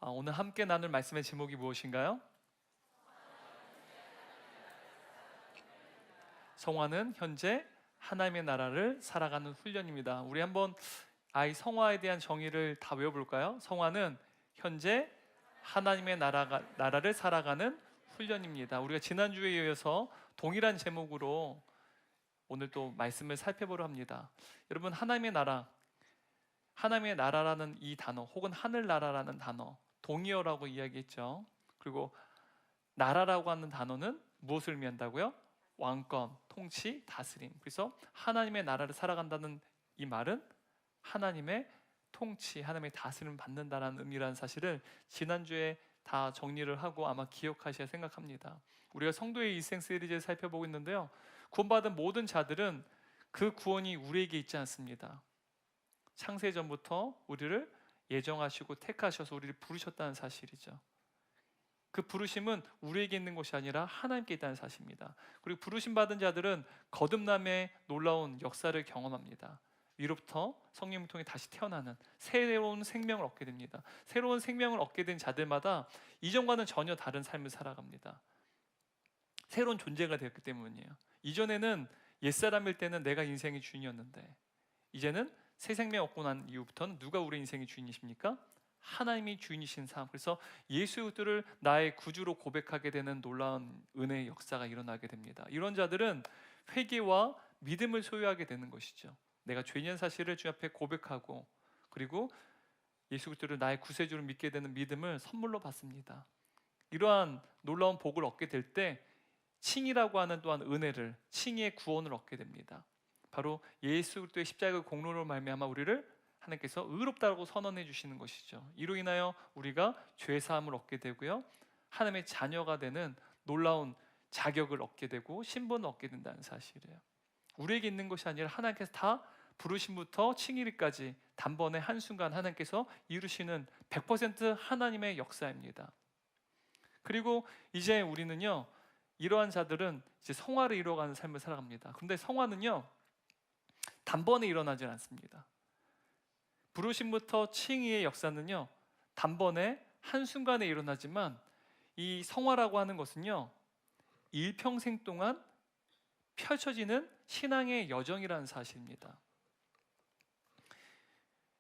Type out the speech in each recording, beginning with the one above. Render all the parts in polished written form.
오늘 함께 나눌 말씀의 제목이 무엇인가요? 성화는 현재 하나님의 나라를 살아가는 훈련입니다. 우리 한번 성화에 대한 정의를 다 외워볼까요? 성화는 현재 하나님의 나라를 살아가는 훈련입니다. 우리가 지난주에 이어서 동일한 제목으로 오늘 또 말씀을 살펴보려 합니다. 여러분, 하나님의 나라라는 이 단어, 혹은 하늘나라라는 단어, 동의어라고 이야기했죠. 그리고 나라라고 하는 단어는 무엇을 의미한다고요? 왕권, 통치, 다스림. 그래서 하나님의 나라를 살아간다는 이 말은 하나님의 통치, 하나님의 다스림을 받는다는 의미라는 사실을 지난주에 다 정리를 하고 아마 기억하셔야 생각합니다. 우리가 성도의 일생 시리즈를 살펴보고 있는데요, 구원받은 모든 자들은 그 구원이 우리에게 있지 않습니다. 창세전부터 우리를 예정하시고 택하셔서 우리를 부르셨다는 사실이죠. 그 부르심은 우리에게 있는 것이 아니라 하나님께 있다는 사실입니다. 그리고 부르심 받은 자들은 거듭남의 놀라운 역사를 경험합니다. 위로부터 성령을 통해 다시 태어나는 새로운 생명을 얻게 됩니다. 새로운 생명을 얻게 된 자들마다 이전과는 전혀 다른 삶을 살아갑니다. 새로운 존재가 되었기 때문이에요. 이전에는 옛사람일 때는 내가 인생의 주인이었는데, 이제는 새 생명 얻고 난 이후부터는 누가 우리 인생의 주인이십니까? 하나님이 주인이신 삶. 그래서 예수를 나의 구주로 고백하게 되는 놀라운 은혜의 역사가 일어나게 됩니다. 이런 자들은 회개와 믿음을 소유하게 되는 것이죠. 내가 죄인인 사실을 주 앞에 고백하고, 그리고 예수 그리스도를 나의 구세주로 믿게 되는 믿음을 선물로 받습니다. 이러한 놀라운 복을 얻게 될 때 칭의라고 하는 또한 은혜를, 칭의의 구원을 얻게 됩니다. 바로 예수 그리스도의 십자가의 공로로 말미암아 우리를 하나님께서 의롭다고 선언해 주시는 것이죠. 이로 인하여 우리가 죄 사함을 얻게 되고요, 하나님의 자녀가 되는 놀라운 자격을 얻게 되고 신분을 얻게 된다는 사실이에요. 우리에게 있는 것이 아니라 하나님께서 다 부르심부터 칭의까지 단번에 한순간 하나님께서 이루시는 100% 하나님의 역사입니다. 그리고 이제 우리는요, 이러한 자들은 이제 성화를 이루어가는 삶을 살아갑니다. 그런데 성화는요, 단번에 일어나지 않습니다. 부르심부터 칭의의 역사는요, 단번에 한순간에 일어나지만 이 성화라고 하는 것은요, 일평생 동안 펼쳐지는 신앙의 여정이라는 사실입니다.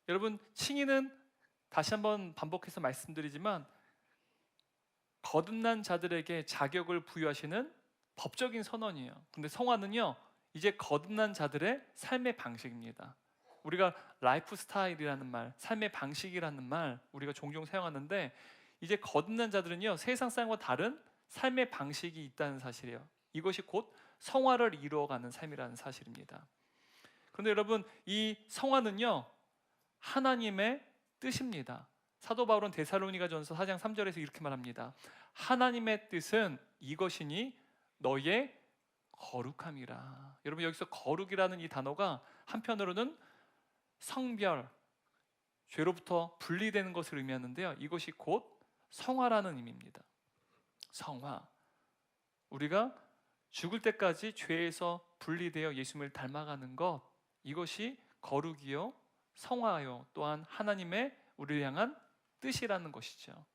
여러분, 칭의는 다시 한번 반복해서 말씀드리지만 거듭난 자들에게 자격을 부여하시는 법적인 선언이에요. 근데 성화는요, 이제 거듭난 자들의 삶의 방식입니다. 우리가 라이프 스타일이라는 말, 삶의 방식이라는 말 우리가 종종 사용하는데, 이제 거듭난 자들은요, 세상 사람과 다른 삶의 방식이 있다는 사실이에요. 이것이 곧 성화를 이루어가는 삶이라는 사실입니다. 그런데 여러분, 이 성화는요, 하나님의 뜻입니다. 사도 바울은 데살로니가전서 4장 3절에서 이렇게 말합니다. 하나님의 뜻은 이것이니 너의 거룩함이라. 여러분, 여기서 거룩이라는 이 단어가 한편으로는 성별, 죄로부터 분리되는 것을 의미하는데요, 이것이 곧 성화라는 의미입니다. 성화, 우리가 죽을 때까지 죄에서 분리되어 예수님을 닮아가는 것, 이것이 거룩이요 성화요 또한 하나님의 우리를 향한 뜻이라는 것이죠.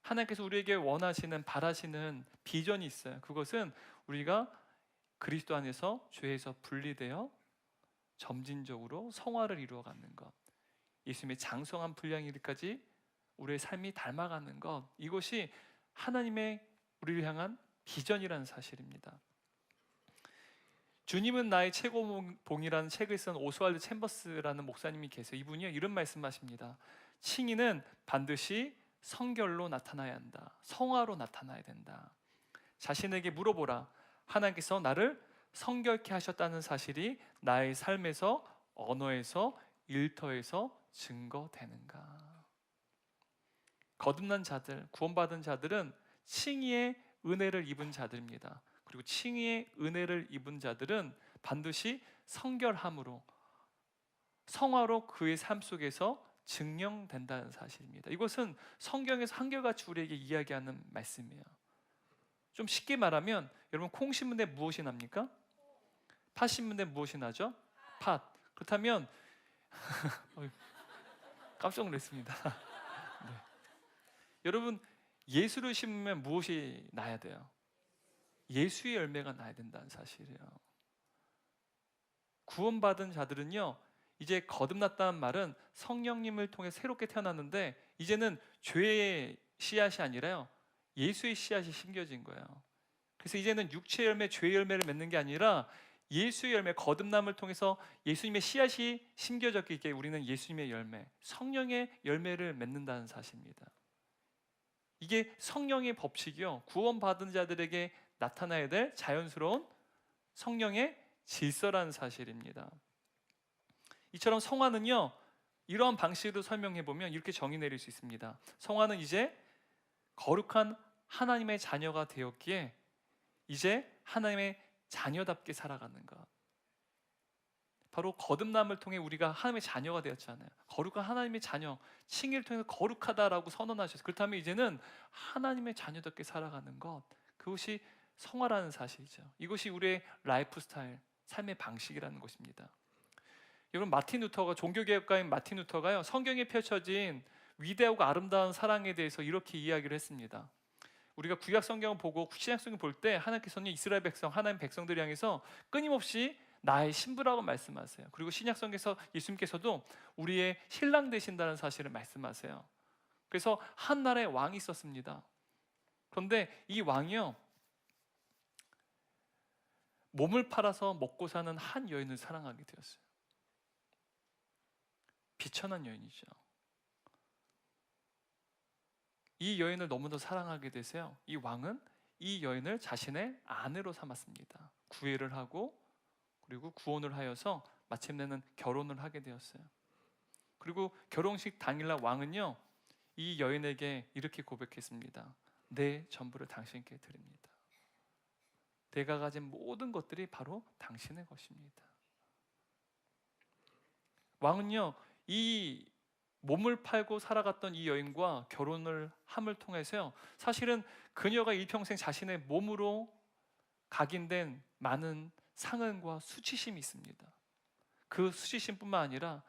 하나님께서 우리에게 원하시는, 바라시는 비전이 있어요. 그것은 우리가 그리스도 안에서 죄에서 분리되어 점진적으로 성화를 이루어가는 것, 예수님의 장성한 분량이 이르기까지 우리의 삶이 닮아가는 것, 이것이 하나님의 우리를 향한 비전이라는 사실입니다. 주님은 나의 최고봉이라는 책을 쓴 오스왈드 챔버스라는 목사님이 계세요. 이분이 이런 말씀하십니다. 칭의는 반드시 성결로 나타나야 한다. 성화로 나타나야 된다. 자신에게 물어보라. 하나님께서 나를 성결케 하셨다는 사실이 나의 삶에서, 언어에서, 일터에서 증거되는가? 거듭난 자들, 구원받은 자들은 칭의의 은혜를 입은 자들입니다. 그리고 칭의의 은혜를 입은 자들은 반드시 성결함으로, 성화로 그의 삶 속에서 증명된다는 사실입니다. 이것은 성경에서 한결같이 우리에게 이야기하는 말씀이에요. 좀 쉽게 말하면, 여러분, 콩 심은 데 무엇이 납니까? 팥 심은 데 무엇이 나죠? 팥. 그렇다면 깜짝 놀랐습니다. 네. 여러분, 예수를 심으면 무엇이 나야 돼요? 예수의 열매가 나야 된다는 사실이에요. 구원받은 자들은요, 이제 거듭났다는 말은 성령님을 통해 새롭게 태어났는데 이제는 죄의 씨앗이 아니라요, 예수의 씨앗이 심겨진 거예요. 그래서 이제는 육체 열매, 죄의 열매를 맺는 게 아니라 예수의 열매, 거듭남을 통해서 예수님의 씨앗이 심겨졌기 때문에 우리는 예수님의 열매, 성령의 열매를 맺는다는 사실입니다. 이게 성령의 법칙이요, 구원받은 자들에게 나타나야 될 자연스러운 성령의 질서라는 사실입니다. 이처럼 성화는요, 이러한 방식으로 설명해 보면 이렇게 정의 내릴 수 있습니다. 성화는 이제 거룩한 하나님의 자녀가 되었기에 이제 하나님의 자녀답게 살아가는 것. 바로 거듭남을 통해 우리가 하나님의 자녀가 되었잖아요. 거룩한 하나님의 자녀, 칭의를 통해서 거룩하다라고 선언하셨어요. 그렇다면 이제는 하나님의 자녀답게 살아가는 것, 그것이 성화라는 사실이죠. 이것이 우리의 라이프 스타일, 삶의 방식이라는 것입니다. 여러분, 마틴 루터가, 종교개혁가인 마틴 루터가요, 성경에 펼쳐진 위대하고 아름다운 사랑에 대해서 이렇게 이야기를 했습니다. 우리가 구약 성경을 보고 신약 성경 볼 때 하나님께서는 이스라엘 백성, 하나님 백성들 향해서 끊임없이 나의 신부라고 말씀하세요. 그리고 신약 성경에서 예수님께서도 우리의 신랑 되신다는 사실을 말씀하세요. 그래서 한 나라의 왕이 있었습니다. 그런데 이 왕이요, 몸을 팔아서 먹고 사는 한 여인을 사랑하게 되었어요. 비천한 여인이죠. 이 여인을 너무도 사랑하게 돼서요, 이 왕은 이 여인을 자신의 아내로 삼았습니다. 구애를 하고 그리고 구원을 하여서 마침내는 결혼을 하게 되었어요. 그리고 결혼식 당일날 왕은요, 이 여인에게 이렇게 고백했습니다. 내 전부를 당신께 드립니다. 내가 가진 모든 것들이 바로 당신의 것입니다. 왕은요, 이 몸을 팔고 살아갔던 이 여인과 결혼을 함을 통해서요, 사실은 그녀가 일평생 자신의 몸으로 각인된 많은 상흔과 수치심이 있습니다. 그 수치심뿐만 아니라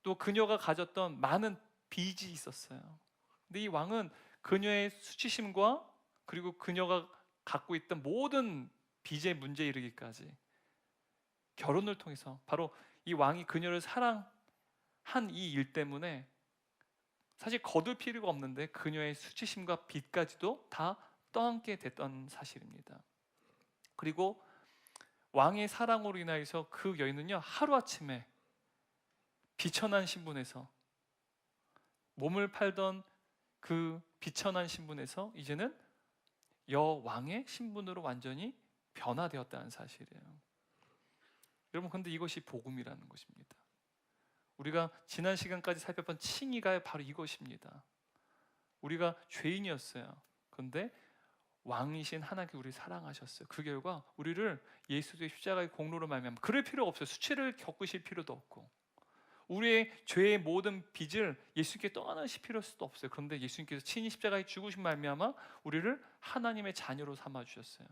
또 그녀가 가졌던 많은 빚이 있었어요. 근데 이 왕은 그녀의 수치심과 그리고 그녀가 갖고 있던 모든 빚의 문제에 이르기까지 결혼을 통해서, 바로 이 왕이 그녀를 사랑한 이 일 때문에 사실 거둘 필요가 없는데 그녀의 수치심과 빚까지도 다 떠안게 됐던 사실입니다. 그리고 왕의 사랑으로 인하여서 그 여인은요, 하루아침에 비천한 신분에서, 몸을 팔던 그 비천한 신분에서 이제는 여왕의 신분으로 완전히 변화되었다는 사실이에요. 여러분, 근데 이것이 복음이라는 것입니다. 우리가 지난 시간까지 살펴본 칭의가 바로 이것입니다. 우리가 죄인이었어요. 그런데 왕이신 하나님께 우리를 사랑하셨어요. 그 결과 우리를 예수의 십자가의 공로로 말미암아, 그럴 필요 없어요. 수치를 겪으실 필요도 없고 우리의 죄의 모든 빚을 예수님께 떠안으실 필요도 없어요. 그런데 예수님께서 친히 십자가에 죽으신 말미암아 우리를 하나님의 자녀로 삼아 주셨어요.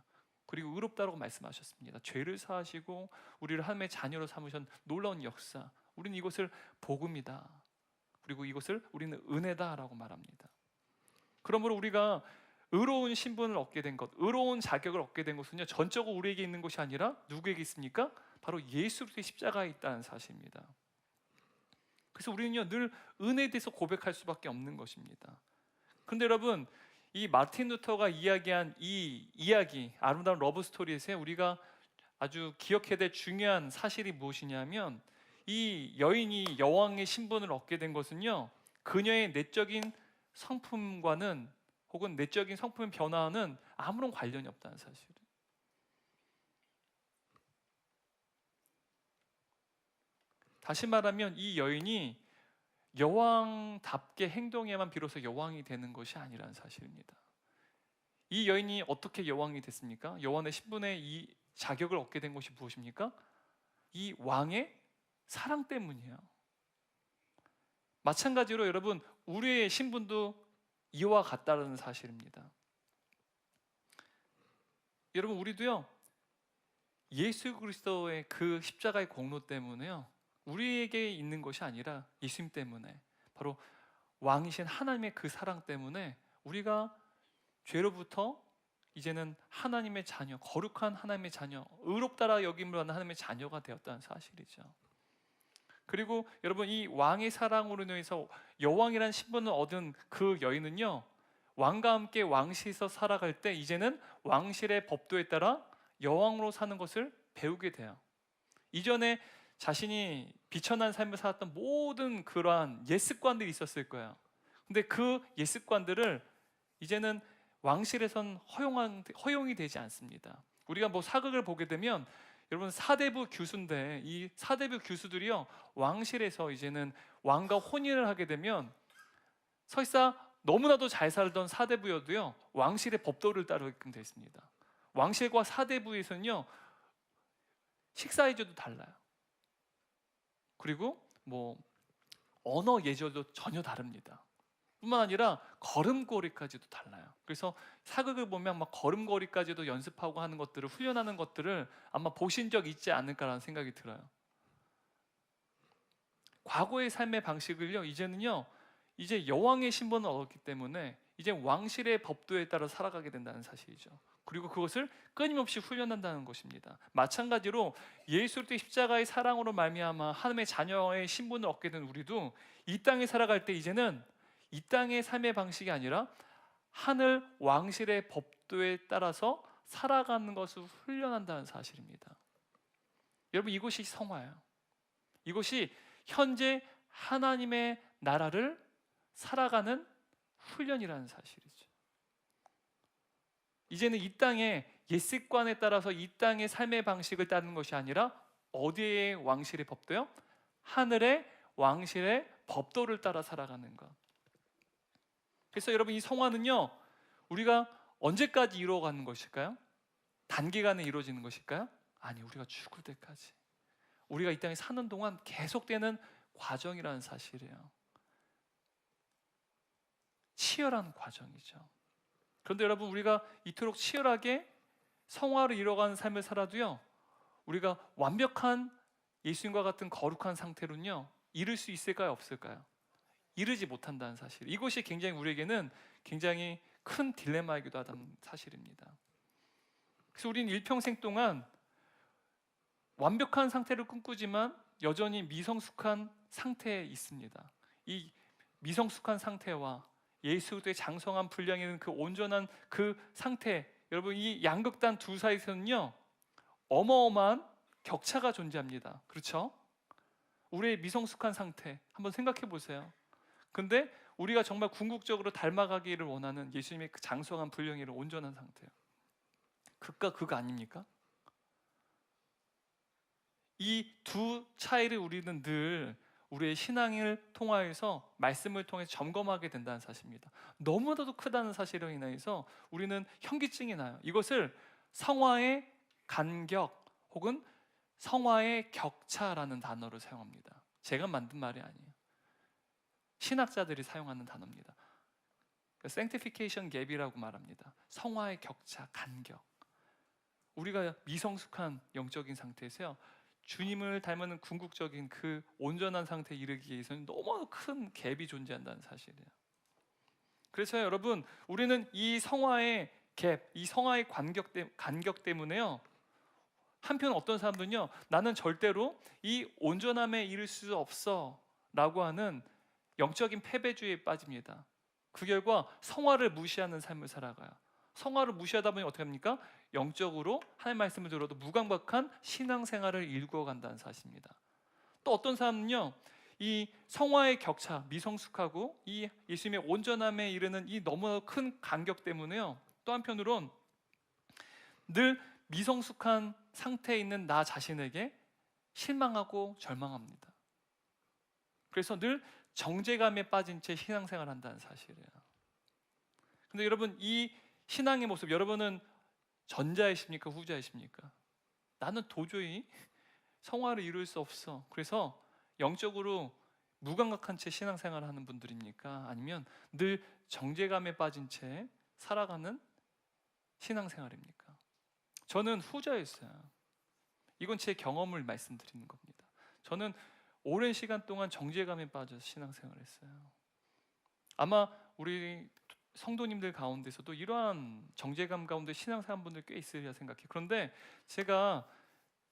그리고 의롭다라고 말씀하셨습니다. 죄를 사하시고 우리를 하나님의 자녀로 삼으신 놀라운 역사, 우리는 이것을 복음이다, 그리고 이것을 우리는 은혜다라고 말합니다. 그러므로 우리가 의로운 신분을 얻게 된 것, 의로운 자격을 얻게 된 것은요, 전적으로 우리에게 있는 것이 아니라 누구에게 있습니까? 바로 예수 그리스도의 십자가에 있다는 사실입니다. 그래서 우리는요, 늘 은혜에 대해서 고백할 수밖에 없는 것입니다. 그런데 여러분, 이 마틴 루터가 이야기한 이 이야기, 아름다운 러브 스토리에서 우리가 아주 기억해야 될 중요한 사실이 무엇이냐면, 이 여인이 여왕의 신분을 얻게 된 것은요, 그녀의 내적인 성품과는, 혹은 내적인 성품의 변화는 아무런 관련이 없다는 사실. 다시 말하면 이 여인이 여왕답게 행동해야만 비로소 여왕이 되는 것이 아니라는 사실입니다. 이 여인이 어떻게 여왕이 됐습니까? 여왕의 신분의 이 자격을 얻게 된 것이 무엇입니까? 이 왕의 사랑 때문이에요. 마찬가지로 여러분, 우리의 신분도 이와 같다는 사실입니다. 여러분, 우리도요, 예수 그리스도의 그 십자가의 공로 때문에요, 우리에게 있는 것이 아니라 예수님 때문에, 바로 왕이신 하나님의 그 사랑 때문에 우리가 죄로부터 이제는 하나님의 자녀, 거룩한 하나님의 자녀, 의롭다라 여김을 받는 하나님의 자녀가 되었다는 사실이죠. 그리고 여러분, 이 왕의 사랑으로 인해서 여왕이라는 신분을 얻은 그 여인은요, 왕과 함께 왕실에서 살아갈 때 이제는 왕실의 법도에 따라 여왕으로 사는 것을 배우게 돼요. 이전에 자신이 비천한 삶을 살았던 모든 그러한 옛습관들이 있었을 거예요. 근데 그 옛습관들을 이제는 왕실에선 허용이 되지 않습니다. 우리가 뭐 사극을 보게 되면 여러분, 사대부 규수인데 이 사대부 규수들이요, 왕실에서 이제는 왕과 혼인을 하게 되면 설사 너무나도 잘 살던 사대부여도요, 왕실의 법도를 따르게끔 되어 있습니다. 왕실과 사대부에서는요, 식사예절도 달라요. 그리고 뭐 언어 예절도 전혀 다릅니다. 뿐만 아니라 걸음걸이까지도 달라요. 그래서 사극을 보면 막 걸음걸이까지도 연습하고 하는 것들을, 훈련하는 것들을 아마 보신 적 있지 않을까라는 생각이 들어요. 과거의 삶의 방식을요, 이제는요, 이제 여왕의 신분을 얻었기 때문에 이제 왕실의 법도에 따라 살아가게 된다는 사실이죠. 그리고 그것을 끊임없이 훈련한다는 것입니다. 마찬가지로 예수 그리스도의 십자가의 사랑으로 말미암아 하나님의 자녀의 신분을 얻게 된 우리도 이 땅에 살아갈 때 이제는 이 땅의 삶의 방식이 아니라 하늘 왕실의 법도에 따라서 살아가는 것을 훈련한다는 사실입니다. 여러분, 이것이 성화예요. 이것이 현재 하나님의 나라를 살아가는 훈련이라는 사실이죠. 이제는 이 땅의 옛습관에 따라서 이 땅의 삶의 방식을 따르는 것이 아니라 어디의 왕실의 법도요? 하늘의 왕실의 법도를 따라 살아가는 것. 그래서 여러분, 이 성화는요, 우리가 언제까지 이루어가는 것일까요? 단기간에 이루어지는 것일까요? 아니, 우리가 죽을 때까지, 우리가 이 땅에 사는 동안 계속되는 과정이라는 사실이에요. 치열한 과정이죠. 그런데 여러분, 우리가 이토록 치열하게 성화를 이뤄가는 삶을 살아도요, 우리가 완벽한 예수님과 같은 거룩한 상태로는요, 이룰 수 있을까요? 없을까요? 이르지 못한다는 사실. 이것이 굉장히 우리에게는 굉장히 큰 딜레마이기도 하다는 사실입니다. 그래서 우리는 일평생 동안 완벽한 상태를 꿈꾸지만 여전히 미성숙한 상태에 있습니다. 이 미성숙한 상태와 예수 그리스도의 장성한 분량이 있는 그 온전한 그 상태, 여러분, 이 양극단 두 사이에서는요, 어마어마한 격차가 존재합니다. 그렇죠? 우리의 미성숙한 상태 한번 생각해 보세요. 근데 우리가 정말 궁극적으로 닮아가기를 원하는 예수님의 그 장성한 분량이 있는 온전한 상태예요. 극과 극 아닙니까? 이 두 차이를 우리는 늘 우리의 신앙을 통하여서, 말씀을 통해서 점검하게 된다는 사실입니다. 너무나도 크다는 사실로 인해서 우리는 현기증이 나요. 이것을 성화의 간격 혹은 성화의 격차라는 단어를 사용합니다. 제가 만든 말이 아니에요. 신학자들이 사용하는 단어입니다. sanctification gap이라고 말합니다. 성화의 격차, 간격. 우리가 미성숙한 영적인 상태에서요, 주님을 닮은 궁극적인 그 온전한 상태에 이르기 위해서는 너무 큰 갭이 존재한다는 사실이에요. 그래서 여러분, 우리는 이 성화의 갭, 이 성화의 간격 때문에요, 한편 어떤 사람들은요, 나는 절대로 이 온전함에 이를 수 없어 라고 하는 영적인 패배주의에 빠집니다. 그 결과 성화를 무시하는 삶을 살아가요. 성화를 무시하다 보니 어떻게 합니까? 영적으로 하나님 말씀을 들어도 무감각한 신앙생활을 일구어간다는 사실입니다. 또 어떤 사람은요, 이 성화의 격차, 미성숙하고 이 예수님의 온전함에 이르는 이 너무 큰 간격 때문에요, 또 한편으론 늘 미성숙한 상태에 있는 나 자신에게 실망하고 절망합니다. 그래서 늘 정죄감에 빠진 채 신앙생활을 한다는 사실이에요. 근데 여러분, 이 신앙의 모습, 여러분은 전자이십니까? 후자이십니까? 나는 도저히 성화를 이룰 수 없어, 그래서 영적으로 무감각한 채 신앙생활을 하는 분들입니까? 아니면 늘 정죄감에 빠진 채 살아가는 신앙생활입니까? 저는 후자였어요. 이건 제 경험을 말씀드리는 겁니다. 저는 오랜 시간 동안 정죄감에 빠져서 신앙생활을 했어요. 아마 우리 성도님들 가운데서도 이러한 정죄감 가운데 신앙생활 분들 꽤 있으리라 생각해요. 그런데 제가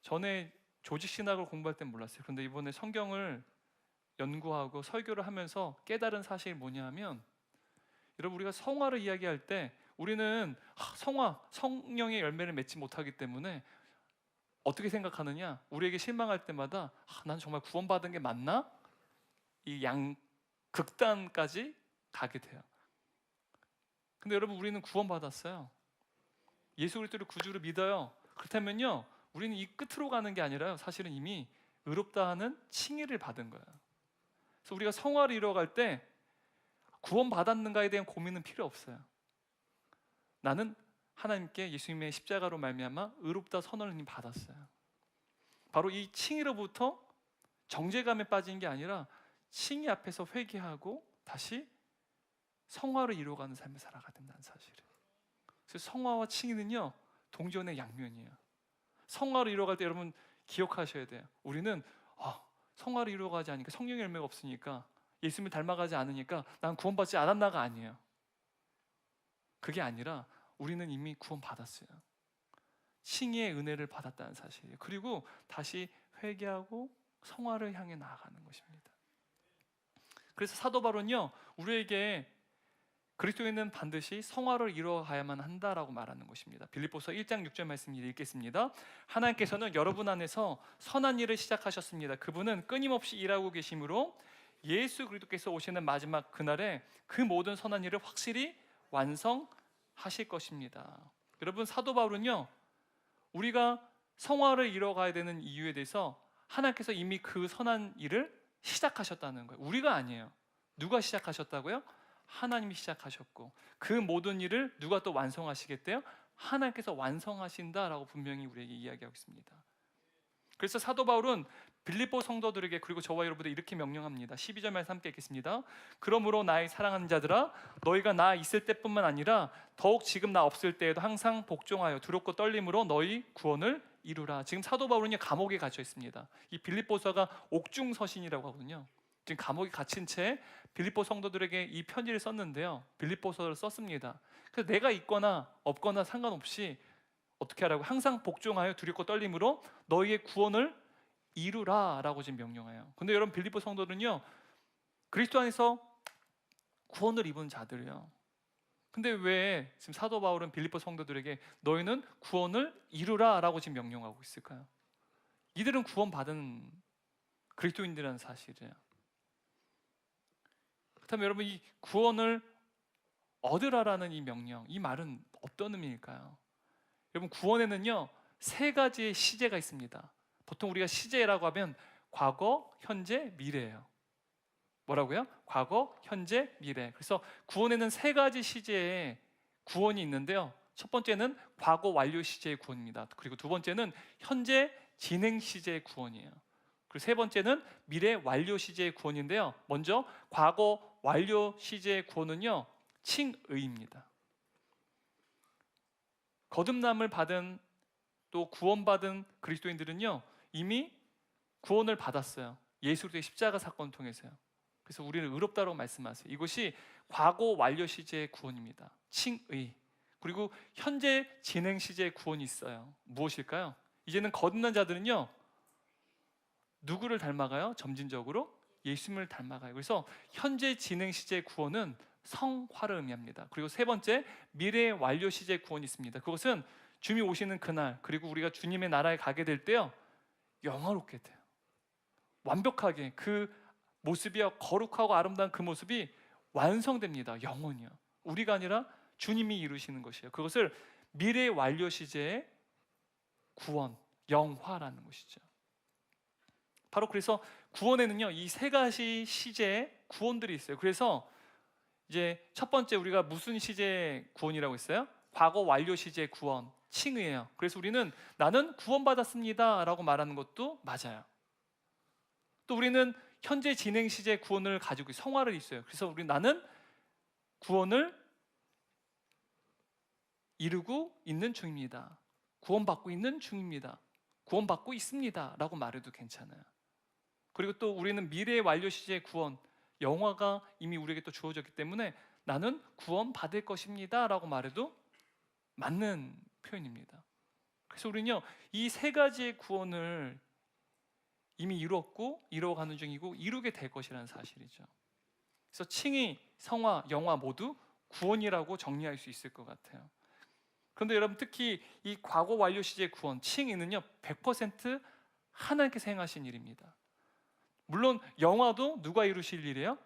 전에 조직 신학을 공부할 땐 몰랐어요. 그런데 이번에 성경을 연구하고 설교를 하면서 깨달은 사실이 뭐냐면, 여러분, 우리가 성화를 이야기할 때 우리는 성화, 성령의 열매를 맺지 못하기 때문에 어떻게 생각하느냐? 우리에게 실망할 때마다 난 정말 구원받은 게 맞나? 이 극단까지 가게 돼요. 근데 여러분, 우리는 구원받았어요. 예수 그리스도를 구주로 믿어요. 그렇다면요, 우리는 이 끝으로 가는 게 아니라요, 사실은 이미 의롭다 하는 칭의를 받은 거예요. 그래서 우리가 성화를 이뤄갈 때 구원받았는가에 대한 고민은 필요 없어요. 나는 하나님께 예수님의 십자가로 말미암아 의롭다 선언을 이미 받았어요. 바로 이 칭의로부터 정죄감에 빠진 게 아니라 칭의 앞에서 회개하고 다시 성화를 이루어가는 삶을 살아가야 된다는 사실을. 그래서 성화와 칭의는요, 동전의 양면이에요. 성화를 이루어갈 때 여러분 기억하셔야 돼요. 우리는 성화를 이루어가지 않으니까, 성령의 열매가 없으니까, 예수님을 닮아가지 않으니까 난 구원받지 않았나가 아니에요. 그게 아니라 우리는 이미 구원받았어요. 칭의의 은혜를 받았다는 사실이에요. 그리고 다시 회개하고 성화를 향해 나아가는 것입니다. 그래서 사도 바울은요, 우리에게 그리스도인은 반드시 성화를 이루어가야만 한다라고 말하는 것입니다. 빌립보서 1장 6절 말씀 읽겠습니다. 하나님께서는 여러분 안에서 선한 일을 시작하셨습니다. 그분은 끊임없이 일하고 계심으로 예수 그리스도께서 오시는 마지막 그날에 그 모든 선한 일을 확실히 완성하실 것입니다. 여러분, 사도 바울은요, 우리가 성화를 이뤄가야 되는 이유에 대해서 하나님께서 이미 그 선한 일을 시작하셨다는 거예요. 우리가 아니에요. 누가 시작하셨다고요? 하나님이 시작하셨고, 그 모든 일을 누가 또 완성하시겠대요? 하나님께서 완성하신다라고 분명히 우리에게 이야기하고 있습니다. 그래서 사도 바울은 빌립보 성도들에게, 그리고 저와 여러분들 이렇게 명령합니다. 12절 말씀 함께 읽겠습니다. 그러므로 나의 사랑하는 자들아, 너희가 나 있을 때뿐만 아니라 더욱 지금 나 없을 때에도 항상 복종하여 두렵고 떨림으로 너희 구원을 이루라. 지금 사도 바울은요, 감옥에 갇혀 있습니다. 이 빌립보서가 옥중서신이라고 하거든요. 지금 감옥에 갇힌 채 빌립보 성도들에게 이 편지를 썼는데요, 빌립보서를 썼습니다. 그래서 내가 있거나 없거나 상관없이 어떻게 하라고? 항상 복종하여 두렵고 떨림으로 너희의 구원을 이루라 라고 지금 명령해요. 근데 여러분, 빌립보 성도들은요, 그리스도 안에서 구원을 입은 자들이에요. 근데 왜 지금 사도 바울은 빌립보 성도들에게 너희는 구원을 이루라 라고 지금 명령하고 있을까요? 이들은 구원받은 그리스도인들이라는 사실이에요. 그렇다면 여러분, 이 구원을 얻으라라는 이 명령, 이 말은 어떤 의미일까요? 여러분, 구원에는요, 세 가지의 시제가 있습니다. 보통 우리가 시제라고 하면 과거, 현재, 미래예요. 뭐라고요? 과거, 현재, 미래. 그래서 구원에는 세 가지 시제의 구원이 있는데요, 첫 번째는 과거 완료 시제의 구원입니다. 그리고 두 번째는 현재 진행 시제의 구원이에요. 그리고 세 번째는 미래 완료 시제의 구원인데요, 먼저 과거 완료 시제의 구원은요, 칭의입니다. 거듭남을 받은, 또 구원받은 그리스도인들은요, 이미 구원을 받았어요. 예수 그리스도의 십자가 사건을 통해서요. 그래서 우리는 의롭다고 말씀하세요. 이것이 과거 완료 시제의 구원입니다. 칭의. 그리고 현재 진행 시제의 구원이 있어요. 무엇일까요? 이제는 거듭난 자들은요, 누구를 닮아가요? 점진적으로 예수님을 닮아가요. 그래서 현재 진행 시제의 구원은 성화를 의미합니다. 그리고 세 번째, 미래 완료 시제의 구원이 있습니다. 그것은 주님이 오시는 그날, 그리고 우리가 주님의 나라에 가게 될 때요, 영화롭게 돼요. 완벽하게 그 모습이요, 거룩하고 아름다운 그 모습이 완성됩니다. 영원히요. 우리가 아니라 주님이 이루시는 것이에요. 그것을 미래 완료 시제의 구원, 영화라는 것이죠. 바로 그래서 구원에는요, 이 세 가지 시제의 구원들이 있어요. 그래서 이제 첫 번째, 우리가 무슨 시제의 구원이라고 했어요? 과거 완료 시제의 구원, 칭의예요. 그래서 우리는 나는 구원받았습니다 라고 말하는 것도 맞아요. 또 우리는 현재 진행 시제의 구원을 가지고 성화를 있어요. 그래서 나는 구원을 이루고 있는 중입니다. 구원받고 있는 중입니다. 구원받고 있습니다 라고 말해도 괜찮아요. 그리고 또 우리는 미래 완료 시제의 구원, 영화가 이미 우리에게 또 주어졌기 때문에 나는 구원 받을 것입니다 라고 말해도 맞는 표현입니다. 그래서 우리는요, 이 세 가지의 구원을 이미 이루었고 이루어가는 중이고 이루게 될 것이라는 사실이죠. 그래서 칭의, 성화, 영화 모두 구원이라고 정리할 수 있을 것 같아요. 그런데 여러분, 특히 이 과거 완료 시제의 구원, 칭의는요 100% 하나님께서 행하신 일입니다. 물론 영화도 누가 이루실 일이에요?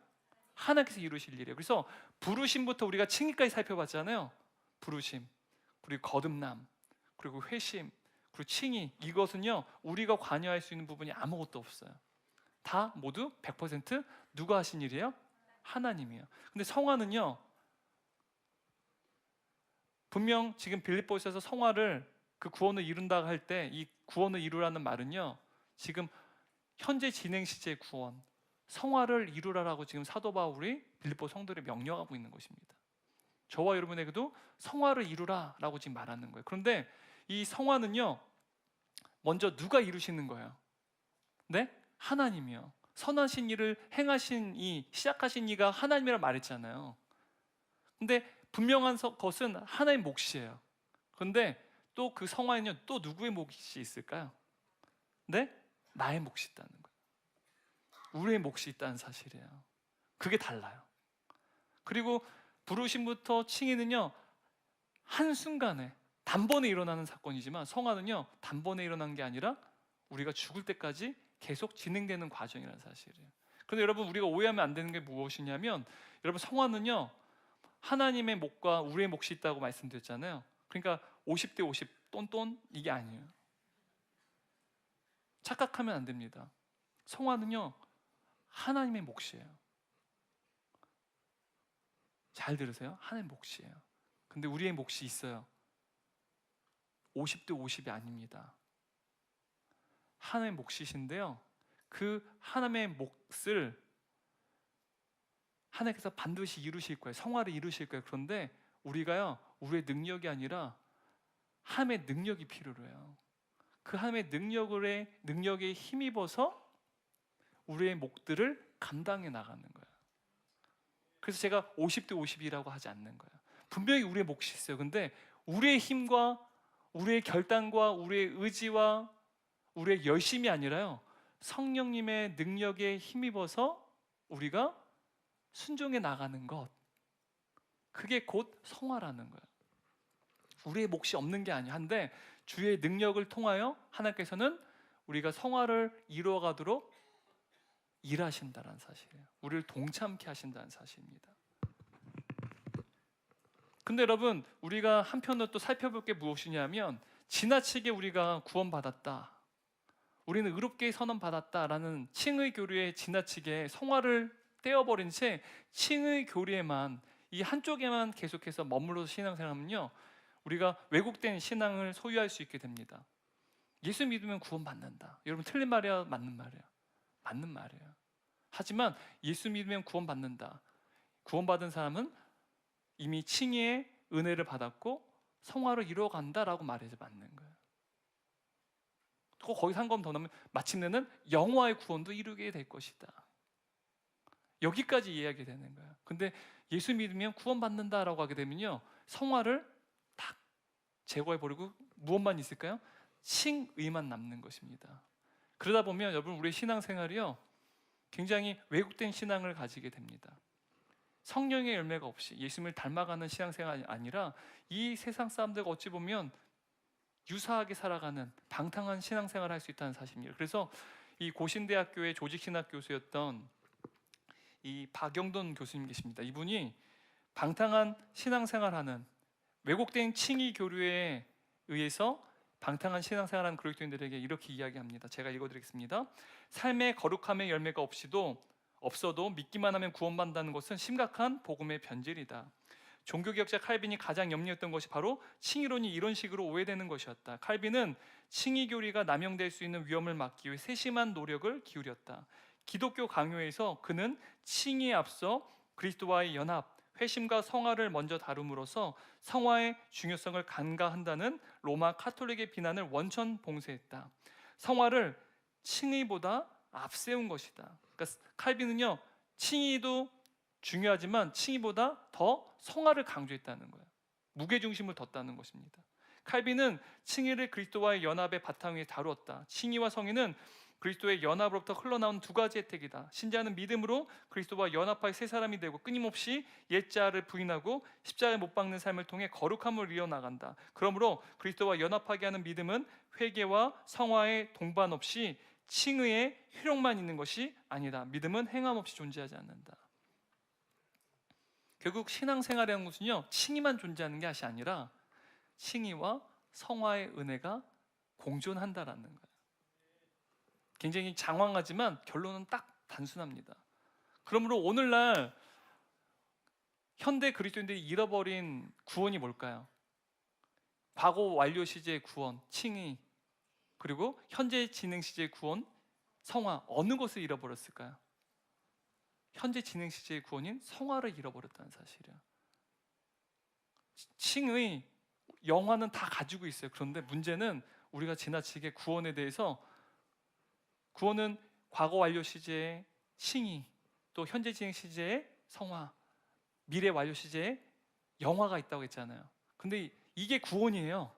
하나님께서 이루실 일이에요. 그래서 부르심부터 우리가 칭의까지 살펴봤잖아요. 부르심, 그리고 거듭남, 그리고 회심, 그리고 칭의, 이것은요 우리가 관여할 수 있는 부분이 아무것도 없어요. 다 모두 100% 누가 하신 일이에요? 하나님이에요. 근데 성화는요, 분명 지금 빌립보서에서 성화를, 그 구원을 이룬다 할 때 이 구원을 이루라는 말은요, 지금 현재 진행 시제의 구원, 성화를 이루라라고 지금 사도 바울이 빌립보 성도를 명령하고 있는 것입니다. 저와 여러분에게도 성화를 이루라라고 지금 말하는 거예요. 그런데 이 성화는요 먼저 누가 이루시는 거예요? 네? 하나님이요. 선하신 일을 행하신 이, 시작하신 이가 하나님이라 말했잖아요. 근데 분명한 것은 하나의 몫이에요. 그런데 또 그 성화에는요 또 누구의 몫이 있을까요? 네? 나의 몫이 있다는 거예요. 우리의 몫이 있다는 사실이에요. 그게 달라요. 그리고 부르심부터 칭의는요 한순간에 단번에 일어나는 사건이지만, 성화는요 단번에 일어나는 게 아니라 우리가 죽을 때까지 계속 진행되는 과정이라는 사실이에요. 그런데 여러분, 우리가 오해하면 안 되는 게 무엇이냐면, 여러분, 성화는요 하나님의 몫과 우리의 몫이 있다고 말씀드렸잖아요. 그러니까 50대 50 똔똔 이게 아니에요. 착각하면 안 됩니다. 성화는요 하나님의 몫이에요. 잘 들으세요. 하나님의 몫이에요. 근데 우리의 몫이 있어요. 50대 50이 아닙니다. 하나님의 몫이신데요, 그 하나님의 몫을 하나님께서 반드시 이루실 거예요. 성화를 이루실 거예요. 그런데 우리가요 우리의 능력이 아니라 하나님의 능력이 필요로 해요. 그 하나님의 능력에 힘입어서 우리의 몫들을 감당해 나가는 거예요. 그래서 제가 50대 50이라고 하지 않는 거예요. 분명히 우리의 몫이 있어요. 근데 우리의 힘과 우리의 결단과 우리의 의지와 우리의 열심이 아니라요, 성령님의 능력에 힘입어서 우리가 순종해 나가는 것, 그게 곧 성화라는 거예요. 우리의 몫이 없는 게 아니야. 한데 주의 능력을 통하여 하나님께서는 우리가 성화를 이루어가도록 일하신다는 사실이에요. 우리를 동참케 하신다는 사실입니다. 근데 여러분, 우리가 한편으로 또 살펴볼 게 무엇이냐면, 지나치게 우리가 구원받았다, 우리는 의롭게 선언받았다라는 칭의 교리에 지나치게 성화를 떼어버린 채 칭의 교리에만, 이 한쪽에만 계속해서 머물러서 신앙생활하면요 우리가 왜곡된 신앙을 소유할 수 있게 됩니다. 예수 믿으면 구원받는다. 여러분, 틀린 말이야? 맞는 말이야? 맞는 말이에요. 하지만 예수 믿으면 구원받는다, 구원받은 사람은 이미 칭의의 은혜를 받았고 성화를 이루어간다라고 말해서 맞는 거예요. 또 거기서 한 건 더 넣으면 마침내는 영화의 구원도 이루게 될 것이다. 여기까지 이야기 되는 거예요. 근데 예수 믿으면 구원받는다라고 하게 되면요 성화를 딱 제거해버리고 무엇만 있을까요? 칭의만 남는 것입니다. 그러다 보면 여러분, 우리의 신앙생활이요 굉장히 왜곡된 신앙을 가지게 됩니다. 성령의 열매가 없이 예수님을 닮아가는 신앙생활이 아니라 이 세상 사람들과 어찌 보면 유사하게 살아가는 방탕한 신앙생활을 할 수 있다는 사실입니다. 그래서 이 고신대학교의 조직신학 교수였던 이 박영돈 교수님 계십니다. 이분이 방탕한 신앙생활하는, 왜곡된 칭의 교류에 의해서 방탕한 신앙생활하는 그리스도인들에게 이렇게 이야기합니다. 제가 읽어드리겠습니다. 삶의 거룩함의 열매가 없어도 믿기만 하면 구원받는다는 것은 심각한 복음의 변질이다. 종교개혁자 칼빈이 가장 염려했던 것이 바로 칭의론이 이런 식으로 오해되는 것이었다. 칼빈은 칭의 교리가 남용될 수 있는 위험을 막기 위해 세심한 노력을 기울였다. 기독교 강요에서 그는 칭의에 앞서 그리스도와의 연합, 회심과 성화를 먼저 다룸으로써 성화의 중요성을 간과한다는 로마 카톨릭의 비난을 원천 봉쇄했다. 성화를 칭의보다 앞세운 것이다. 그러니까 칼빈은요 칭의도 중요하지만 칭의보다 더 성화를 강조했다는 거예요. 무게중심을 뒀다는 것입니다. 칼빈은 칭의를 그리스도와의 연합의 바탕 위에 다루었다. 칭의와 성의는 그리스도의 연합으로부터 흘러나온 두 가지 혜택이다. 신자는 믿음으로 그리스도와 연합하여 새 사람이 되고 끊임없이 옛자를 부인하고 십자가에 못 박는 삶을 통해 거룩함을 이어나간다. 그러므로 그리스도와 연합하게 하는 믿음은 회개와 성화의 동반 없이 칭의의 효력만 있는 것이 아니다. 믿음은 행함 없이 존재하지 않는다. 결국 신앙생활이라는 것은요, 칭의만 존재하는 것이 아니라 칭의와 성화의 은혜가 공존한다라는 거예요. 굉장히 장황하지만 결론은 딱 단순합니다. 그러므로 오늘날 현대 그리스도인들이 잃어버린 구원이 뭘까요? 과거 완료 시제의 구원, 칭의, 그리고 현재 진행 시제의 구원, 성화, 어느 것을 잃어버렸을까요? 현재 진행 시제의 구원인 성화를 잃어버렸다는 사실이에요. 칭의, 영화는 다 가지고 있어요. 그런데 문제는 우리가 지나치게 구원에 대해서 구원은 과거 완료 시제의 칭의, 또 현재 진행 시제의 성화, 미래 완료 시제의 영화가 있다고 했잖아요. 근데 이게 구원이에요.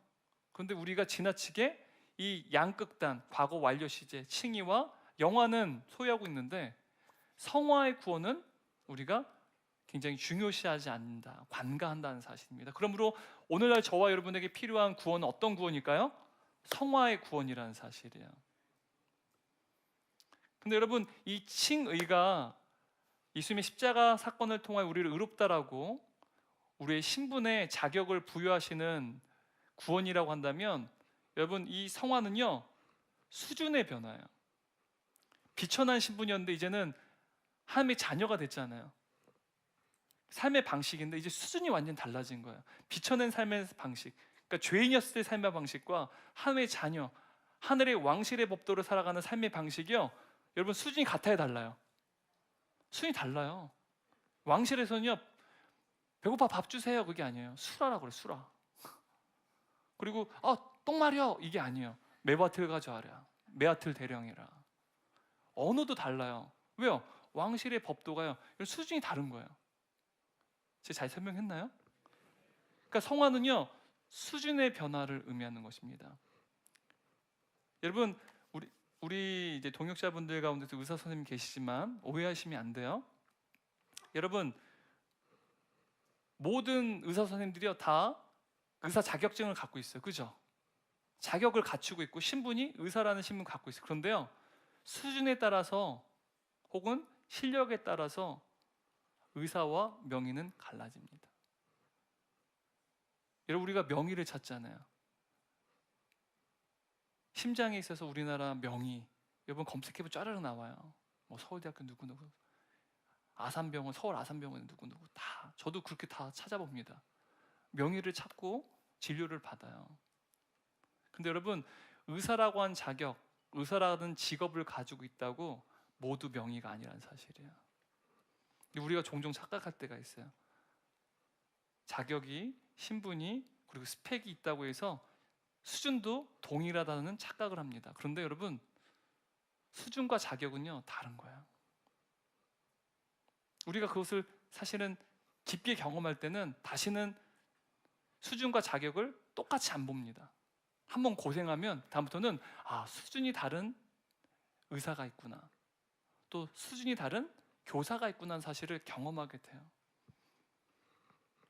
그런데 우리가 지나치게 이 양극단, 과거 완료 시제, 칭의와 영화는 소유하고 있는데 성화의 구원은 우리가 굉장히 중요시하지 않는다, 관가한다는 사실입니다. 그러므로 오늘날 저와 여러분에게 필요한 구원은 어떤 구원일까요? 성화의 구원이라는 사실이에요. 근데 여러분, 이 칭의가 예수님의 십자가 사건을 통해 우리를 의롭다라고 우리의 신분의 자격을 부여하시는 구원이라고 한다면, 여러분, 이 성화는요, 수준의 변화예요. 비천한 신분이었는데 이제는 하나님의 자녀가 됐잖아요. 삶의 방식인데 이제 수준이 완전 달라진 거예요. 비천한 삶의 방식, 그러니까 죄인이었을 때 삶의 방식과 하나님의 자녀, 하늘의 왕실의 법도로 살아가는 삶의 방식이요, 여러분, 수준이 같아야 달라요. 수준이 달라요. 왕실에서는요, 배고파 밥 주세요, 그게 아니에요. 수라라고 그래, 수라. 그리고 똥 마려, 이게 아니에요. 메바틀 가져와라, 메아틀 대령이라. 언어도 달라요. 왜요? 왕실의 법도가요, 수준이 다른 거예요. 제가 잘 설명했나요? 그러니까 성화는요, 수준의 변화를 의미하는 것입니다. 여러분, 우리 이제 동역자분들 가운데서 의사 선생님 계시지만 오해하시면 안 돼요. 여러분, 모든 의사 선생님들이요, 다 의사 자격증을 갖고 있어요. 그죠? 자격을 갖추고 있고 신분이 의사라는 신분 갖고 있어요. 그런데요, 수준에 따라서 혹은 실력에 따라서 의사와 명의는 갈라집니다. 여러분, 우리가 명의를 찾잖아요. 심장에 있어서 우리나라 명의, 여러분 검색해보면 짜르르 나와요. 뭐 서울대학교 누구누구, 아산병원, 서울 아산병원 누구누구, 다, 저도 그렇게 다 찾아봅니다. 명의를 찾고 진료를 받아요. 근데 여러분, 의사라고 한 자격, 의사라는 직업을 가지고 있다고 모두 명의가 아니라는 사실이에요. 우리가 종종 착각할 때가 있어요. 자격이, 신분이, 그리고 스펙이 있다고 해서 수준도 동일하다는 착각을 합니다. 그런데 여러분, 수준과 자격은요, 다른 거예요. 우리가 그것을 사실은 깊게 경험할 때는 다시는 수준과 자격을 똑같이 안 봅니다. 한번 고생하면 다음부터는 수준이 다른 의사가 있구나, 또 수준이 다른 교사가 있구나 사실을 경험하게 돼요.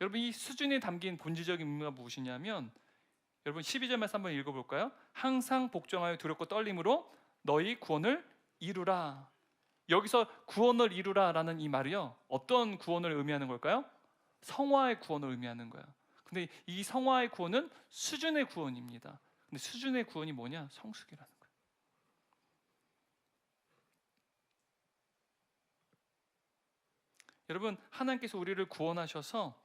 여러분, 이 수준에 담긴 본질적인 의미가 무엇이냐면, 여러분 12절 말씀 한번 읽어볼까요? 항상 복종하여 두렵고 떨림으로 너희 구원을 이루라. 여기서 구원을 이루라라는 이 말이요, 어떤 구원을 의미하는 걸까요? 성화의 구원을 의미하는 거예요. 근데 이 성화의 구원은 수준의 구원입니다. 근데 수준의 구원이 뭐냐? 성숙이라는 거예요. 여러분, 하나님께서 우리를 구원하셔서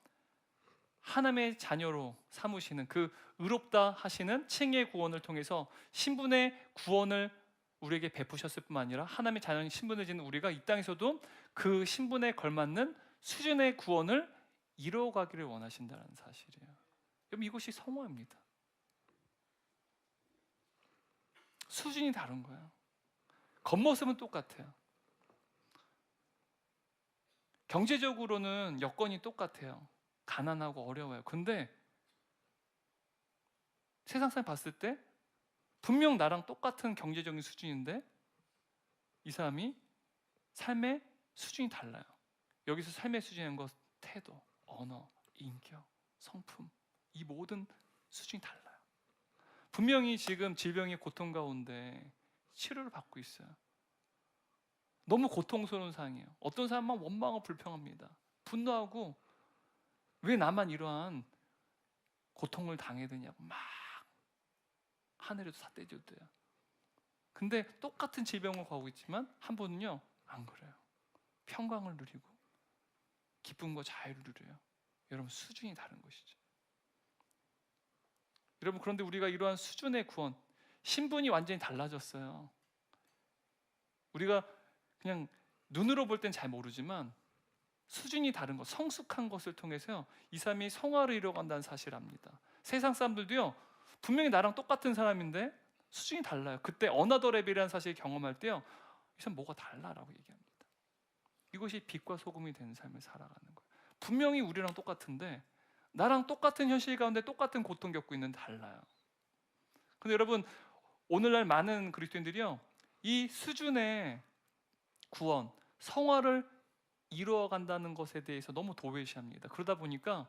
하나님의 자녀로 삼으시는 그 의롭다 하시는 칭의 구원을 통해서 신분의 구원을 우리에게 베푸셨을 뿐만 아니라 하나님의 자녀인 신분을 지닌 우리가 이 땅에서도 그 신분에 걸맞는 수준의 구원을 이루어가기를 원하신다는 사실이에요. 여러분, 이것이 성화입니다. 수준이 다른 거예요. 겉모습은 똑같아요. 경제적으로는 여건이 똑같아요. 가난하고 어려워요. 근데 세상 사람 봤을 때 분명 나랑 똑같은 경제적인 수준인데 이 사람이 삶의 수준이 달라요. 여기서 삶의 수준인 것, 태도, 언어, 인격, 성품, 이 모든 수준이 달라요. 분명히 지금 질병의 고통 가운데 치료를 받고 있어요. 너무 고통스러운 상황이에요. 어떤 사람은 원망하고 불평합니다. 분노하고 왜 나만 이러한 고통을 당해야 되냐고 막 하늘에도 삿대질도 돼요. 근데 똑같은 질병을 가고 있지만 한 분은요 안 그래요. 평강을 누리고 기쁨과 자유를 누려요. 여러분, 수준이 다른 것이죠. 여러분, 그런데 우리가 이러한 수준의 구원, 신분이 완전히 달라졌어요. 우리가 그냥 눈으로 볼 땐 잘 모르지만 수준이 다른 것, 성숙한 것을 통해서요 이 사람이 성화를 이뤄간다는 사실을 압니다. 세상 사람들도요 분명히 나랑 똑같은 사람인데 수준이 달라요. 그때 어나더 레벨이라는 사실을 경험할 때요 이 사람 뭐가 달라라고 얘기합니다. 이것이 빛과 소금이 되는 삶을 살아가는 거예요. 분명히 우리랑 똑같은데 나랑 똑같은 현실 가운데 똑같은 고통 겪고 있는데 달라요. 근데 여러분, 오늘날 많은 그리스도인들이요 이 수준의 구원, 성화를 이루어간다는 것에 대해서 너무 도외시합니다. 그러다 보니까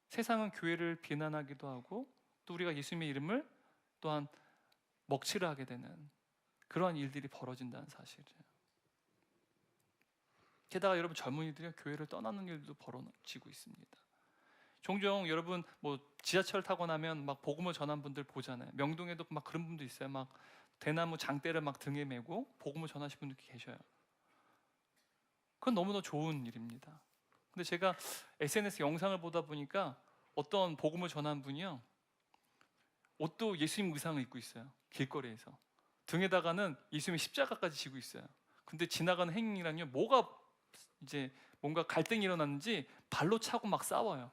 세상은 교회를 비난하기도 하고 또 우리가 예수님의 이름을 또한 먹칠을 하게 되는 그러한 일들이 벌어진다는 사실이에요. 게다가 여러분, 젊은이들이 교회를 떠나는 일도 벌어지고 있습니다. 종종 여러분 뭐 지하철 타고 나면 막 복음을 전한 분들 보잖아요. 명동에도 막 그런 분도 있어요. 막 대나무 장대를 막 등에 메고 복음을 전하시는 분들 계셔요. 그건 너무나 좋은 일입니다. 근데 제가 SNS 영상을 보다 보니까 어떤 복음을 전한 분이요 옷도 예수님 의상을 입고 있어요. 길거리에서 등에다가는 예수님의 십자가까지 지고 있어요. 근데 지나가는 행인이랑요 뭐가 이제 뭔가 갈등이 일어났는지 발로 차고 막 싸워요.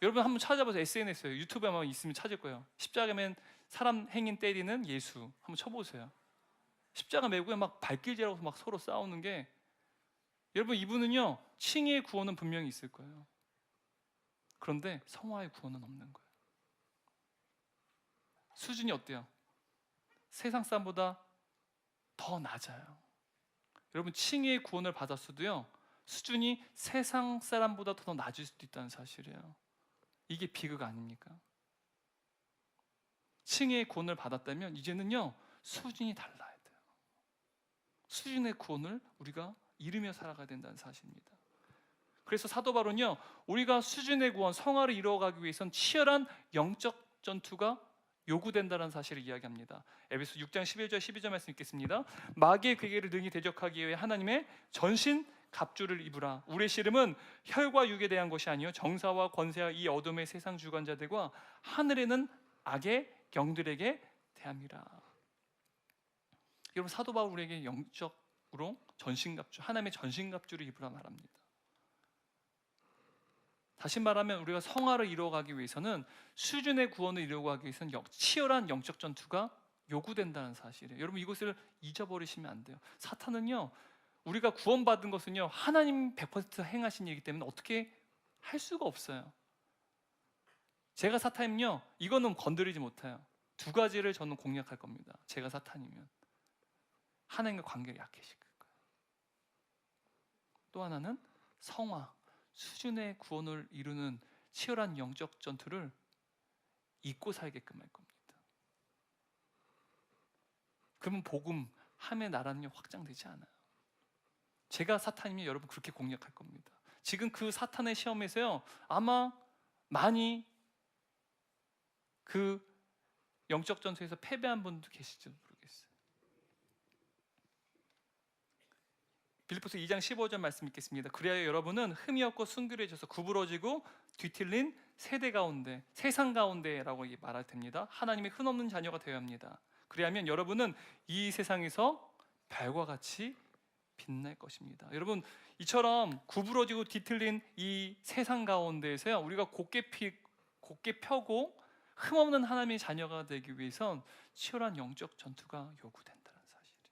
여러분 한번 찾아보세요. SNS에 유튜브에 아마 있으면 찾을 거예요. 십자가면 사람 행인 때리는 예수 한번 쳐보세요. 십자가 메고 막 발길질하고 막 서로 싸우는 게, 여러분 이분은요 칭의의 구원은 분명히 있을 거예요. 그런데 성화의 구원은 없는 거예요. 수준이 어때요? 세상 사람보다 더 낮아요. 여러분, 칭의의 구원을 받았어도요 수준이 세상 사람보다 더 낮을 수도 있다는 사실이에요. 이게 비극 아닙니까? 칭의의 구원을 받았다면 이제는요 수준이 달라야 돼요. 수준의 구원을 우리가 이루며 살아가야 된다는 사실입니다. 그래서 사도 바울은요 우리가 수준의 구원, 성화를 이루어가기 위해선 치열한 영적 전투가 요구된다는 사실을 이야기합니다. 에베소 6장 11절 12절 말씀 읽겠습니다. 마귀의 괴계를 능히 대적하기 위해 하나님의 전신 갑주를 입으라. 우리의 씨름은 혈과 육에 대한 것이 아니요 정사와 권세와 이 어둠의 세상 주관자들과 하늘에는 악의 영들에게 대함이라. 여러분, 사도 바울 우리에게 영적으로 전신갑주, 하나님의 전신갑주를 입으라 말합니다. 다시 말하면 우리가 성화를 이루어가기 위해서는 수준의 구원을 이루어가기 위해서는 치열한 영적 전투가 요구된다는 사실이에요. 여러분, 이것을 잊어버리시면 안 돼요. 사탄은요 우리가 구원받은 것은요 하나님 100% 행하신 일이기 때문에 어떻게 할 수가 없어요. 제가 사탄이면요 이거는 건드리지 못해요. 두 가지를 저는 공략할 겁니다. 제가 사탄이면 하나님과 관계를 약해질 거예요. 또 하나는 성화, 수준의 구원을 이루는 치열한 영적 전투를 잊고 살게끔 할 겁니다. 그러면 복음, 함의 나라는 확장되지 않아요. 제가 사탄이면 여러분 그렇게 공략할 겁니다. 지금 그 사탄의 시험에서요 아마 많이 그 영적 전투에서 패배한 분도 계실지도 모르겠어요. 빌립보서 2장 15절 말씀 읽겠습니다. 그리하여 여러분은 흠이 없고 순결해져서 구부러지고 뒤틀린 세대 가운데, 세상 가운데라고 말할 됩니다. 하나님의 흔없는 자녀가 되어야 합니다. 그리하면 여러분은 이 세상에서 별과 같이 빛날 것입니다. 여러분, 이처럼 구부러지고 뒤틀린 이 세상 가운데에서요 우리가 곧게 펴고 흠없는 하나님의 자녀가 되기 위해선 치열한 영적 전투가 요구된다는 사실이에요.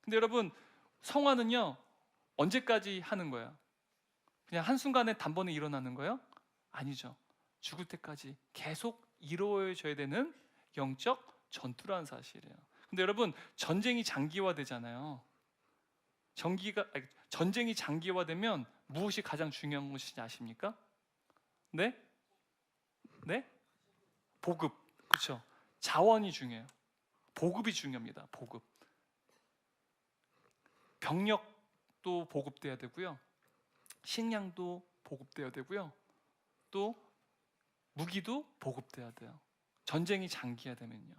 근데 여러분, 성화는요, 언제까지 하는 거예요? 그냥 한순간에 단번에 일어나는 거예요? 아니죠. 죽을 때까지 계속 이루어져야 되는 영적 전투라는 사실이에요. 근데 여러분, 전쟁이 장기화되잖아요. 전쟁이 장기화되면 무엇이 가장 중요한 것인지 아십니까? 네? 네? 보급. 그렇죠. 자원이 중요해요. 보급이 중요합니다. 보급. 병력도 보급돼야 되고요. 식량도 보급돼야 되고요. 또 무기도 보급돼야 돼요. 전쟁이 장기화되면요.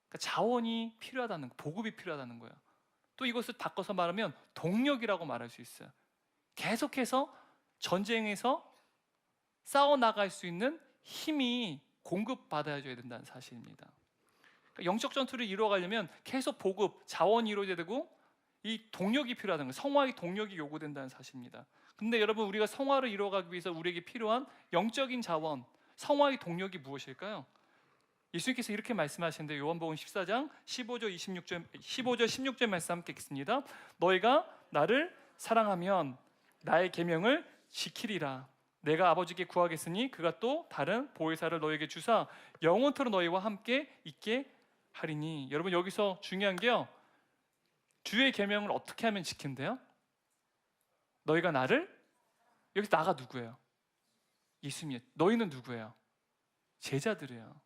그러니까 자원이 필요하다는 거, 보급이 필요하다는 거예요. 또 이것을 바꿔서 말하면 동력이라고 말할 수 있어요. 계속해서 전쟁에서 싸워 나갈 수 있는 힘이 공급받아줘야 된다는 사실입니다. 그러니까 영적 전투를 이루어가려면 계속 보급, 자원이 이루어져야 되고 이 동력이 필요하다는 거예요. 성화의 동력이 요구된다는 사실입니다. 근데 여러분, 우리가 성화를 이루어가기 위해서 우리에게 필요한 영적인 자원, 성화의 동력이 무엇일까요? 예수님께서 이렇게 말씀하시는데, 요한복음 14장 15절 16절 말씀 함께 읽습니다. 너희가 나를 사랑하면 나의 계명을 지키리라. 내가 아버지께 구하겠으니 그가 또 다른 보혜사를 너희에게 주사 영원토록 너희와 함께 있게 하리니. 여러분, 여기서 중요한 게요, 주의 계명을 어떻게 하면 지킨대요? 너희가 나를, 여기서 나가 누구예요? 예수님. 너희는 누구예요? 제자들이에요.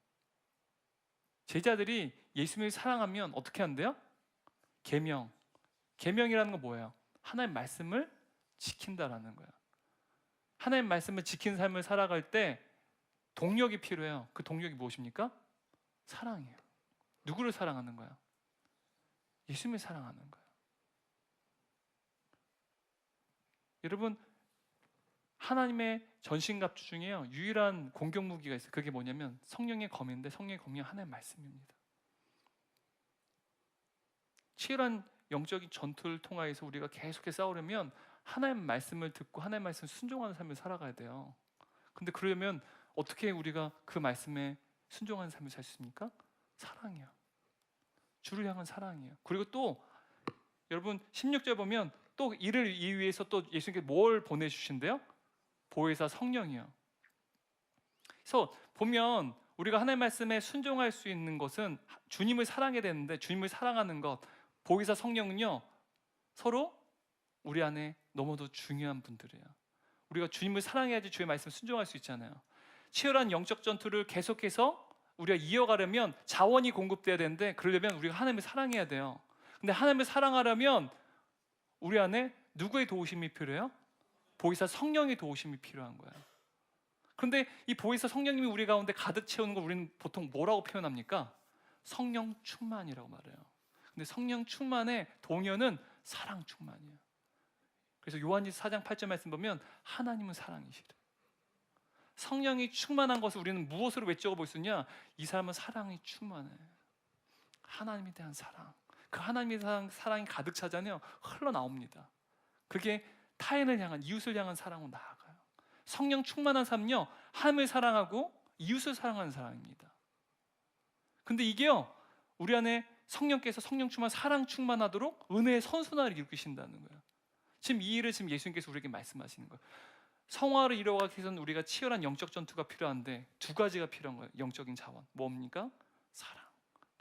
제자들이 예수님을 사랑하면 어떻게 한대요? 계명. 계명이라는 건 뭐예요? 하나님의 말씀을 지킨다라는 거예요. 하나님의 말씀을 지킨 삶을 살아갈 때 동력이 필요해요. 그 동력이 무엇입니까? 사랑이에요. 누구를 사랑하는 거예요? 예수님을 사랑하는 거예요. 여러분, 하나님의 전신갑주 중에요, 유일한 공격 무기가 있어요. 그게 뭐냐면 성령의 검인데, 성령의 검이 하나님의 말씀입니다. 치열한 영적인 전투를 통하여서 우리가 계속해서 싸우려면 하나님의 말씀을 듣고 하나님의 말씀을 순종하는 삶을 살아가야 돼요. 근데 그러려면 어떻게 우리가 그 말씀에 순종하는 삶을 살 수 있습니까? 사랑이요. 주를 향한 사랑이에요. 그리고 또 여러분, 16절 보면 또 이를 위해서 또 예수님께 뭘 보내주신대요? 보혜사 성령이요. 그래서 보면 우리가 하나님의 말씀에 순종할 수 있는 것은 주님을 사랑해야 되는데, 주님을 사랑하는 것, 보혜사 성령은요, 서로 우리 안에 너무도 중요한 분들이에요. 우리가 주님을 사랑해야지 주의 말씀을 순종할 수 있잖아요. 치열한 영적 전투를 계속해서 우리가 이어가려면 자원이 공급돼야 되는데, 그러려면 우리가 하나님을 사랑해야 돼요. 근데 하나님을 사랑하려면 우리 안에 누구의 도우심이 필요해요? 보혜사 성령의 도우심이 필요한 거예요. 그런데 이 보혜사 성령님이 우리 가운데 가득 채우는 걸 우리는 보통 뭐라고 표현합니까? 성령 충만이라고 말해요. 근데 성령 충만의 동의어는 사랑 충만이에요. 그래서 요한일서 4장 8절 말씀 보면 하나님은 사랑이시래. 성령이 충만한 것을 우리는 무엇으로 외적어 볼 수 있냐? 이 사람은 사랑이 충만해. 하나님에 대한 사랑, 그 하나님에 대한 사랑이 가득 차잖아요. 흘러나옵니다. 그게 타인을 향한, 이웃을 향한 사랑으로 나아가요. 성령 충만한 삶은요, 하나님을 사랑하고 이웃을 사랑하는 사랑입니다. 근데 이게요, 우리 안에 성령께서 성령 충만, 사랑 충만하도록 은혜의 선순환을 일으키신다는 거예요. 지금 이 일을 지금 예수님께서 우리에게 말씀하시는 거예요. 성화를 이루어가기 위해서는 우리가 치열한 영적 전투가 필요한데 두 가지가 필요한 거예요. 영적인 자원. 뭡니까? 사랑.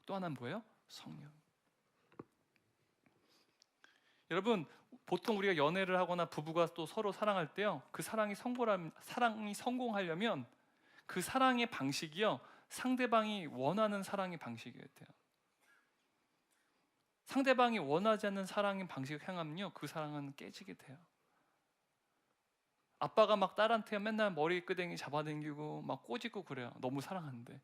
또 하나는 뭐예요? 성령. 여러분, 보통 우리가 연애를 하거나 부부가 또 서로 사랑할 때요, 그 사랑이 성공하려면 그 사랑의 방식이요, 상대방이 원하는 사랑의 방식이어야 돼요. 상대방이 원하지 않는 사랑의 방식을 향하면요, 그 사랑은 깨지게 돼요. 아빠가 막 딸한테 맨날 머리 끄댕이 잡아당기고 막 꼬집고 그래요. 너무 사랑하는데.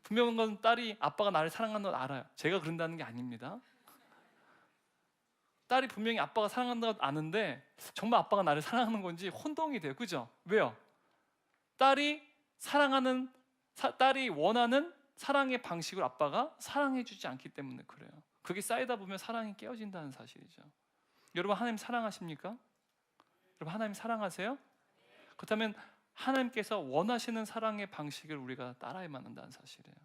분명한 건 딸이 아빠가 나를 사랑하는 걸 알아요. 제가 그런다는 게 아닙니다. 딸이 분명히 아빠가 사랑한다고 아는데 정말 아빠가 나를 사랑하는 건지 혼동이 돼요. 그죠? 왜요? 딸이 원하는 사랑의 방식을 아빠가 사랑해주지 않기 때문에 그래요. 그게 쌓이다 보면 사랑이 깨어진다는 사실이죠. 여러분, 하나님 사랑하십니까? 여러분, 하나님 사랑하세요? 그렇다면 하나님께서 원하시는 사랑의 방식을 우리가 따라야만 한다는 사실이에요.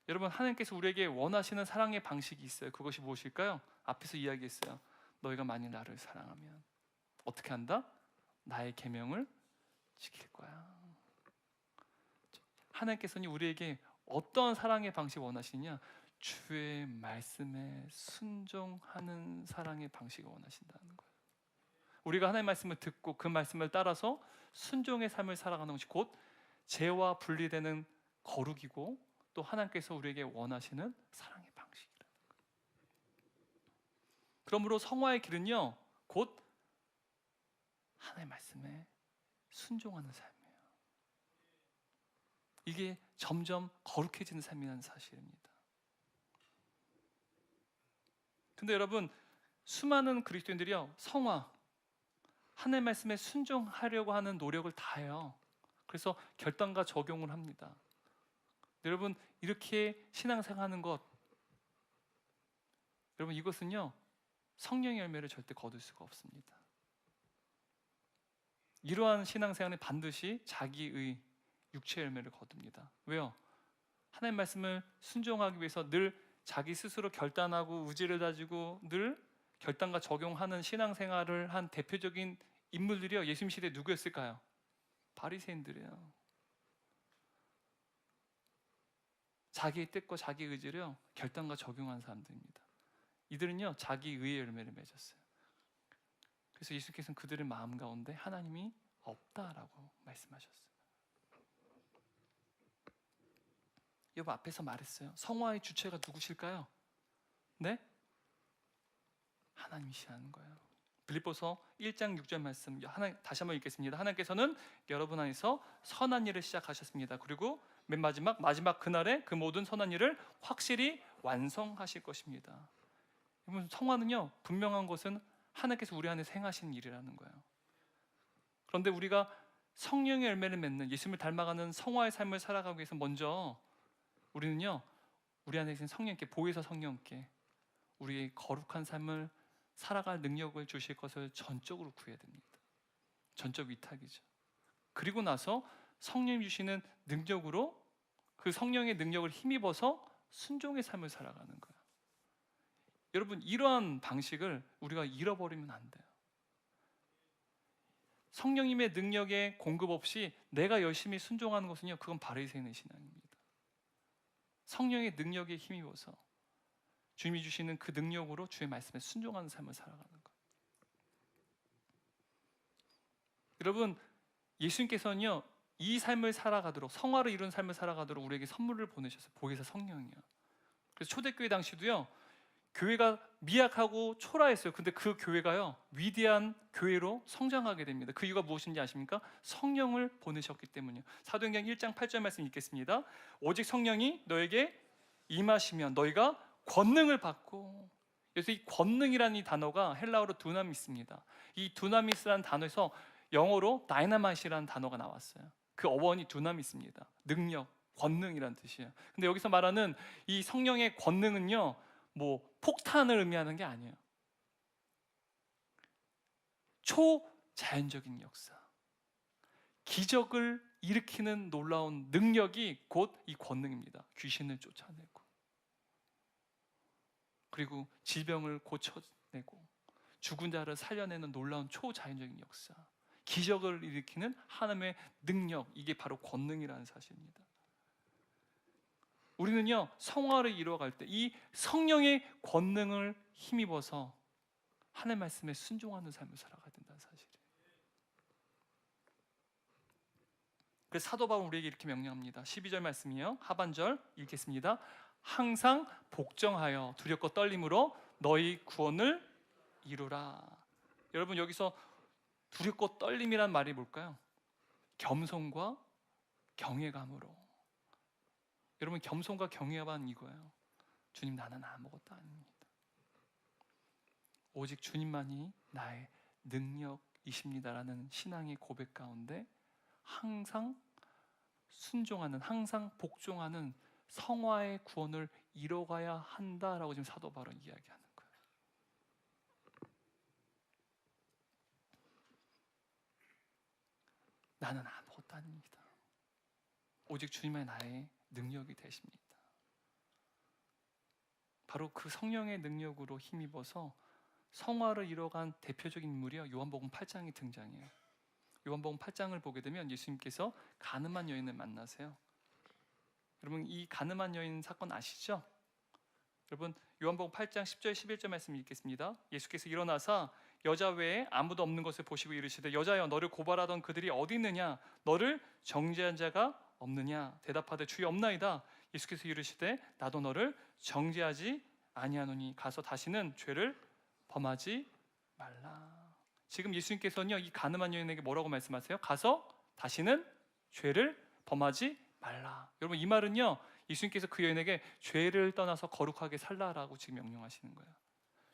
여러분, 하나님께서 우리에게 원하시는 사랑의 방식이 있어요. 그것이 무엇일까요? 앞에서 이야기했어요. 너희가 만일 나를 사랑하면 어떻게 한다? 나의 계명을 지킬 거야. 하나님께서는 우리에게 어떤 사랑의 방식 원하시냐? 주의 말씀에 순종하는 사랑의 방식을 원하신다는 거예요. 우리가 하나님의 말씀을 듣고 그 말씀을 따라서 순종의 삶을 살아가는 것이 곧 죄와 분리되는 거룩이고, 또 하나님께서 우리에게 원하시는 사랑의 방식이라는 거예요. 그러므로 성화의 길은요, 곧 하나님의 말씀에 순종하는 삶이에요. 이게 점점 거룩해지는 삶이라는 사실입니다. 근데 여러분, 수많은 그리스도인들이요, 성화, 하나님의 말씀에 순종하려고 하는 노력을 다해요. 그래서 결단과 적용을 합니다. 여러분, 이렇게 신앙생활하는 것, 여러분, 이것은요, 성령의 열매를 절대 거둘 수가 없습니다. 이러한 신앙생활은 반드시 자기의 육체의 열매를 거둡니다. 왜요? 하나님의 말씀을 순종하기 위해서 늘 자기 스스로 결단하고 의지를 다지고 늘 결단과 적용하는 신앙생활을 한 대표적인 인물들이요, 예수님 시대에 누구였을까요? 바리새인들이에요. 자기의 뜻과 자기의 의지를 결단과 적용한 사람들입니다. 이들은요, 자기 의의 열매를 맺었어요. 그래서 예수께서는 그들의 마음 가운데 하나님이 없다라고 말씀하셨어요. 여러분, 앞에서 말했어요. 성화의 주체가 누구실까요? 네? 하나님이시라는 거예요. 빌립보서 1장 6절 말씀 다시 한번 읽겠습니다. 하나님께서는 여러분 안에서 선한 일을 시작하셨습니다. 그리고 맨 마지막 그날에 그 모든 선한 일을 확실히 완성하실 것입니다. 여러분, 성화는요, 분명한 것은 하나님께서 우리 안에 행하신 일이라는 거예요. 그런데 우리가 성령의 열매를 맺는, 예수님을 닮아가는 성화의 삶을 살아가기 위해서 먼저 우리는요, 우리 안에 계신 성령께, 보혜사 성령께 우리의 거룩한 삶을 살아갈 능력을 주실 것을 전적으로 구해야 됩니다. 전적 위탁이죠. 그리고 나서 성령이 주시는 능력으로, 그 성령의 능력을 힘입어서 순종의 삶을 살아가는 거예요. 여러분, 이러한 방식을 우리가 잃어버리면 안 돼요. 성령님의 능력의 공급 없이 내가 열심히 순종하는 것은요, 그건 바리새인의 신앙입니다. 성령의 능력에 힘입어서 주님이 주시는 그 능력으로 주의 말씀에 순종하는 삶을 살아가는 거예요. 여러분, 예수님께서는요, 이 삶을 살아가도록, 성화를 이룬 삶을 살아가도록 우리에게 선물을 보내셨어요. 보혜사 성령이요. 그래서 초대교회 당시도요, 교회가 미약하고 초라했어요. 근데 그 교회가요, 위대한 교회로 성장하게 됩니다. 그 이유가 무엇인지 아십니까? 성령을 보내셨기 때문이요. 사도행전 1장 8절 말씀 읽겠습니다. 오직 성령이 너에게 임하시면 너희가 권능을 받고. 그래서 이 권능이라는 이 단어가 헬라어로 두나미스입니다. 이 두나미스라는 단어에서 영어로 다이나마이트라는 단어가 나왔어요. 그 어원이 두나미스입니다. 능력, 권능이라는 뜻이에요. 근데 여기서 말하는 이 성령의 권능은요, 뭐 폭탄을 의미하는 게 아니에요. 초자연적인 역사, 기적을 일으키는 놀라운 능력이 곧 이 권능입니다. 귀신을 쫓아내고, 그리고 질병을 고쳐내고, 죽은 자를 살려내는 놀라운 초자연적인 역사, 기적을 일으키는 하나님의 능력, 이게 바로 권능이라는 사실입니다. 우리는요, 성화를 이루어갈 때 이 성령의 권능을 힘입어서 하나님의 말씀에 순종하는 삶을 살아가야 된다는 사실이에요. 그래서 사도 바울은 우리에게 이렇게 명령합니다. 12절 말씀이요, 하반절 읽겠습니다. 항상 복종하여 두렵고 떨림으로 너희 구원을 이루라. 여러분, 여기서 두렵고 떨림이란 말이 뭘까요? 겸손과 경외감으로. 여러분, 겸손과 경외감은 이거예요. 주님, 나는 아무것도 아닙니다. 오직 주님만이 나의 능력이십니다라는 신앙의 고백 가운데 항상 순종하는, 항상 복종하는 성화의 구원을 이뤄가야 한다라고 지금 사도 바울은 이야기하는 거예요. 나는 아무것도 아닙니다. 오직 주님만이 나의 능력이 되십니다. 바로 그 성령의 능력으로 힘입어서 성화를 이뤄간 대표적인 인물이요, 요한복음 8장이 등장해요. 요한복음 8장을 보게 되면 예수님께서 가늠한 여인을 만나세요. 여러분, 이 가늠한 여인 사건 아시죠? 여러분, 요한복음 8장 10절 11절 말씀 읽겠습니다. 예수께서 일어나사 여자 외에 아무도 없는 것을 보시고 이르시되 여자여, 너를 고발하던 그들이 어디 있느냐? 너를 정죄한 자가 없느냐? 대답하되 주여, 없나이다. 예수께서 이르시되 나도 너를 정죄하지 아니하노니 가서 다시는 죄를 범하지 말라. 지금 예수님께서는요, 이 가늠한 여인에게 뭐라고 말씀하세요? 가서 다시는 죄를 범하지 말라. 여러분, 이 말은요, 예수님께서 그 여인에게 죄를 떠나서 거룩하게 살라라고 지금 명령하시는 거예요.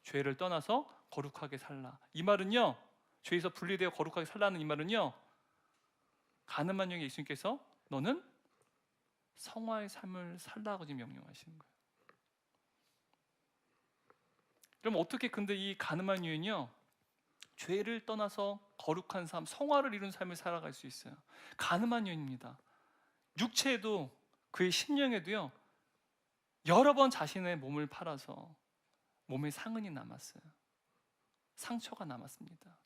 죄를 떠나서 거룩하게 살라. 이 말은요, 죄에서 분리되어 거룩하게 살라는 이 말은요, 가늠한 여인 예수님께서 너는 성화의 삶을 살라고 지금 명령하시는 거예요. 그럼 어떻게 근데 이 가늠한 여인이요, 죄를 떠나서 거룩한 삶, 성화를 이룬 삶을 살아갈 수 있어요? 가늠한 여인입니다. 육체에도 그의 심령에도요, 여러 번 자신의 몸을 팔아서 몸에 상흔이 남았어요. 상처가 남았습니다.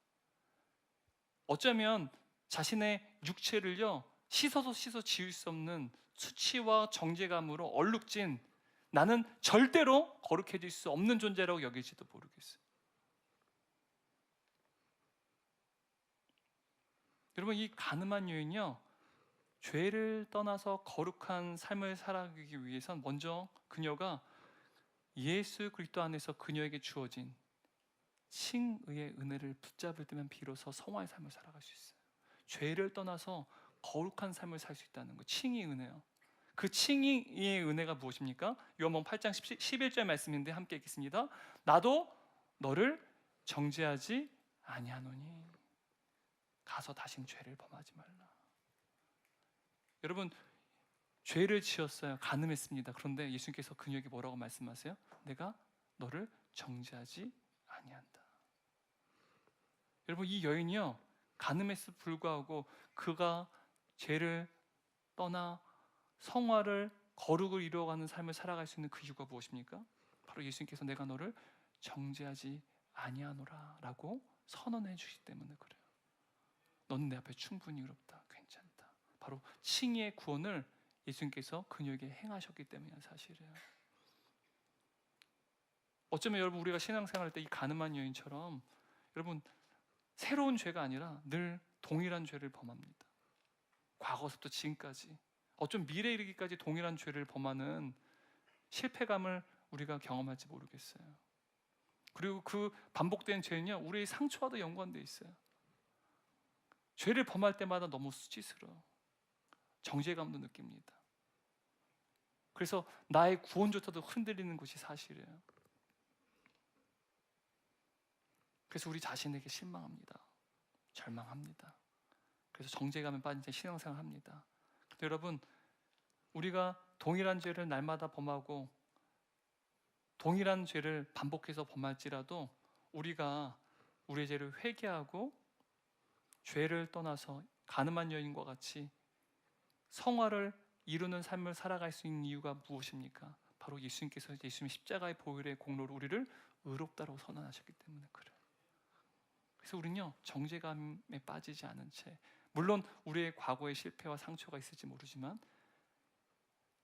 어쩌면 자신의 육체를요, 씻어서 지울 수 없는 수치와 정죄감으로 얼룩진, 나는 절대로 거룩해질 수 없는 존재라고 여길지도 모르겠어요. 여러분, 이 가늠한 여인이요, 죄를 떠나서 거룩한 삶을 살아가기 위해선 먼저 그녀가 예수 그리스도 안에서 그녀에게 주어진 칭의의 은혜를 붙잡을 때면 비로소 성화의 삶을 살아갈 수 있어요. 죄를 떠나서 거룩한 삶을 살 수 있다는 거, 칭의의 은혜요. 그 칭의의 은혜가 무엇입니까? 요한복음 8장 11절 말씀인데 함께 읽겠습니다. 나도 너를 정죄하지 아니하노니 가서 다신 죄를 범하지 말라. 여러분, 죄를 지었어요. 간음했습니다. 그런데 예수님께서 그녀에게 뭐라고 말씀하세요? 내가 너를 정죄하지 아니한다. 여러분, 이 여인이요, 간음에서 불구하고 그가 죄를 떠나 성화를, 거룩을 이루어가는 삶을 살아갈 수 있는 그 이유가 무엇입니까? 바로 예수님께서 내가 너를 정죄하지 아니하노라 라고 선언해 주시기 때문에 그래요. 너는 내 앞에 충분히 의롭다, 괜찮다. 바로 칭의의 구원을 예수님께서 그녀에게 행하셨기 때문이야, 사실이에요. 어쩌면 여러분, 우리가 신앙생활할 때 이 가늠한 여인처럼 여러분, 새로운 죄가 아니라 늘 동일한 죄를 범합니다. 과거부터 지금까지, 어쩜 미래에 이르기까지 동일한 죄를 범하는 실패감을 우리가 경험할지 모르겠어요. 그리고 그 반복된 죄는요, 우리의 상처와도 연관되어 있어요. 죄를 범할 때마다 너무 수치스러워, 정죄감도 느낍니다. 그래서 나의 구원조차도 흔들리는 것이 사실이에요. 그래서 우리 자신에게 실망합니다. 절망합니다. 그래서 정죄감에 빠진 채 신앙생활을 합니다. 근데 여러분, 우리가 동일한 죄를 날마다 범하고 동일한 죄를 반복해서 범할지라도 우리가 우리의 죄를 회개하고 죄를 떠나서 가늠한 여인과 같이 성화를 이루는 삶을 살아갈 수 있는 이유가 무엇입니까? 바로 예수님께서 예수님 십자가의 보혈의 공로로 우리를 의롭다고 선언하셨기 때문에 그래요. 그래서 우리는요, 정죄감에 빠지지 않은 채, 물론 우리의 과거의 실패와 상처가 있을지 모르지만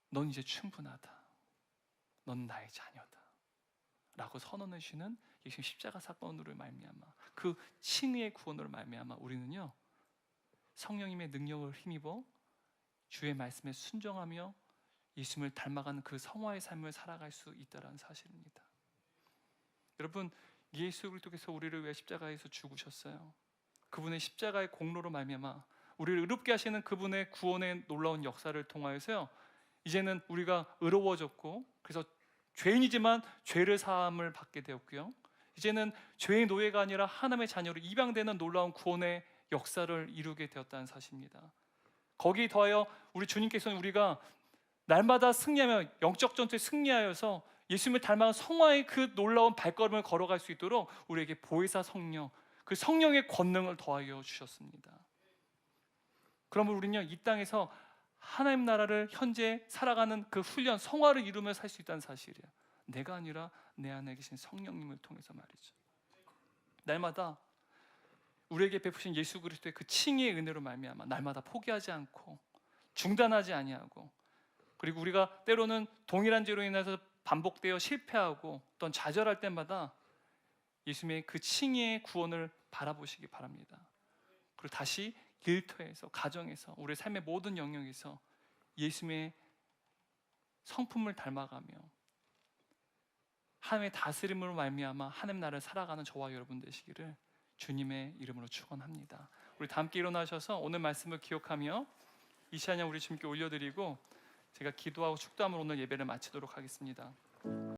넌 이제 충분하다, 넌 나의 자녀다 라고 선언해 주시는 예수님 십자가 사건으로 말미암아, 그 칭의의 구원으로 말미암아 우리는요, 성령님의 능력을 힘입어 주의 말씀에 순종하며 예수님을 닮아가는 그 성화의 삶을 살아갈 수 있다는 사실입니다. 여러분, 예수 그리스도께서 우리를 위해 십자가에서 죽으셨어요. 그분의 십자가의 공로로 말미암아 우리를 의롭게 하시는 그분의 구원의 놀라운 역사를 통하여서요, 이제는 우리가 의로워졌고, 그래서 죄인이지만 죄를 사함을 받게 되었고요, 이제는 죄의 노예가 아니라 하나님의 자녀로 입양되는 놀라운 구원의 역사를 이루게 되었다는 사실입니다. 거기에 더하여 우리 주님께서는 우리가 날마다 승리하며 영적 전투에 승리하여서 예수님을 닮아간 성화의 그 놀라운 발걸음을 걸어갈 수 있도록 우리에게 보혜사 성령, 그 성령의 권능을 더하여 주셨습니다. 그러면 우리는요, 이 땅에서 하나님 나라를 현재 살아가는 그 훈련, 성화를 이루며 살 수 있다는 사실이에요. 내가 아니라 내 안에 계신 성령님을 통해서 말이죠. 날마다 우리에게 베푸신 예수 그리스도의 그 칭의의 은혜로 말미암아 날마다 포기하지 않고 중단하지 아니하고, 그리고 우리가 때로는 동일한 죄로 인해서 반복되어 실패하고 어떤 좌절할 때마다 예수님의 그 칭의의 구원을 바라보시기 바랍니다. 그리고 다시 일터에서, 가정에서, 우리의 삶의 모든 영역에서 예수님의 성품을 닮아가며 하나님의 다스림으로 말미암아 하나님 나라를 살아가는 저와 여러분 되시기를 주님의 이름으로 축원합니다. 우리 다 함께 일어나셔서 오늘 말씀을 기억하며 이 시간에 우리 주님께 올려드리고 제가 기도하고 축도함으로 오늘 예배를 마치도록 하겠습니다.